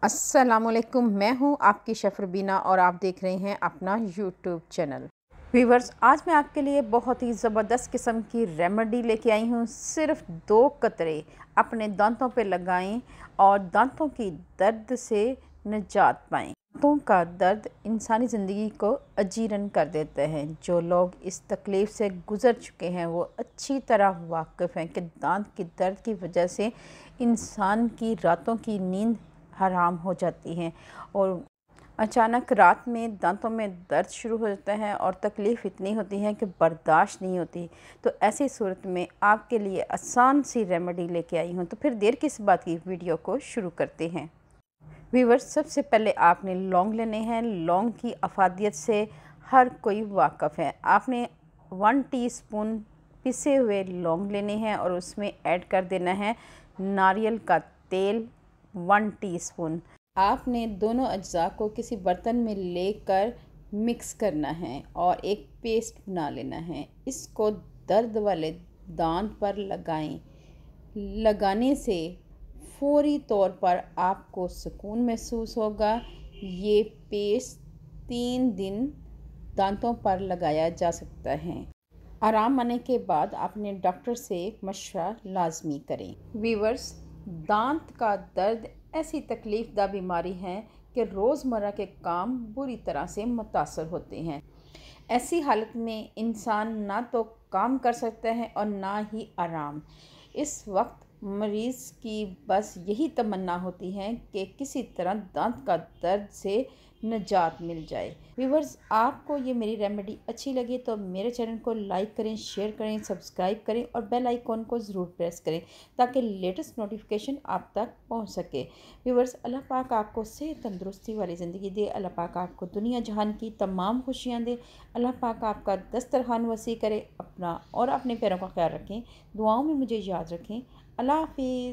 अस्सलामुअलैकुम, मैं हूं आपकी शेफ़ रुबीना और आप देख रहे हैं अपना यूट्यूब चैनल। व्यूवर्स, आज मैं आपके लिए बहुत ही ज़बरदस्त किस्म की रेमेडी लेके आई हूं। सिर्फ 2 कतरे अपने दांतों पे लगाएं और दांतों की दर्द से निजात पाएं। दांतों का दर्द इंसानी ज़िंदगी को अजीरन कर देते हैं। जो लोग इस तकलीफ़ से गुज़र चुके हैं वो अच्छी तरह वाकिफ़ हैं कि दांत की दर्द की वजह से इंसान की रातों की नींद हराम हो जाती हैं और अचानक रात में दांतों में दर्द शुरू हो जाता है और तकलीफ़ इतनी होती है कि बर्दाश्त नहीं होती। तो ऐसी सूरत में आपके लिए आसान सी रेमेडी लेके आई हूँ। तो फिर देर किस बात की, वीडियो को शुरू करते हैं। व्यूअर्स, सबसे पहले आपने लौंग लेने हैं। लौंग की अफादियत से हर कोई वाकिफ़ है। आपने 1 टीस्पून पिसे हुए लौंग लेने हैं और उसमें ऐड कर देना है नारियल का तेल 1 टीस्पून। आपने दोनों अज्जा को किसी बर्तन में लेकर मिक्स करना है और एक पेस्ट बना लेना है। इसको दर्द वाले दांत पर लगाएं। लगाने से फ़ौरी तौर पर आपको सुकून महसूस होगा। ये पेस्ट 3 दिन दांतों पर लगाया जा सकता है। आराम आने के बाद अपने डॉक्टर से मशवरा लाजमी करें। व्यूअर्स, दांत का दर्द ऐसी तकलीफ़दा बीमारी है कि रोज़मर्रा के काम बुरी तरह से मुतासर होते हैं। ऐसी हालत में इंसान ना तो काम कर सकता है और ना ही आराम। इस वक्त मरीज़ की बस यही तमन्ना होती है कि किसी तरह दांत का दर्द से निजात मिल जाए। व्यूअर्स, आपको ये मेरी रेमेडी अच्छी लगी तो मेरे चैनल को लाइक करें, शेयर करें, सब्सक्राइब करें और बेल आइकॉन को ज़रूर प्रेस करें ताकि लेटेस्ट नोटिफिकेशन आप तक पहुंच सके। व्यूअर्स, अल्लाह पाक आपको सेहत तंदुरुस्ती वाली ज़िंदगी दे। अल्लाह पाक आपको दुनिया जहान की तमाम खुशियाँ दे। अल्लाह पाक आपका दस्तरखान वसी करे। अपना और अपने पैरों का ख्याल रखें। दुआओं में मुझे याद रखें। अल्लाह हाफिज़।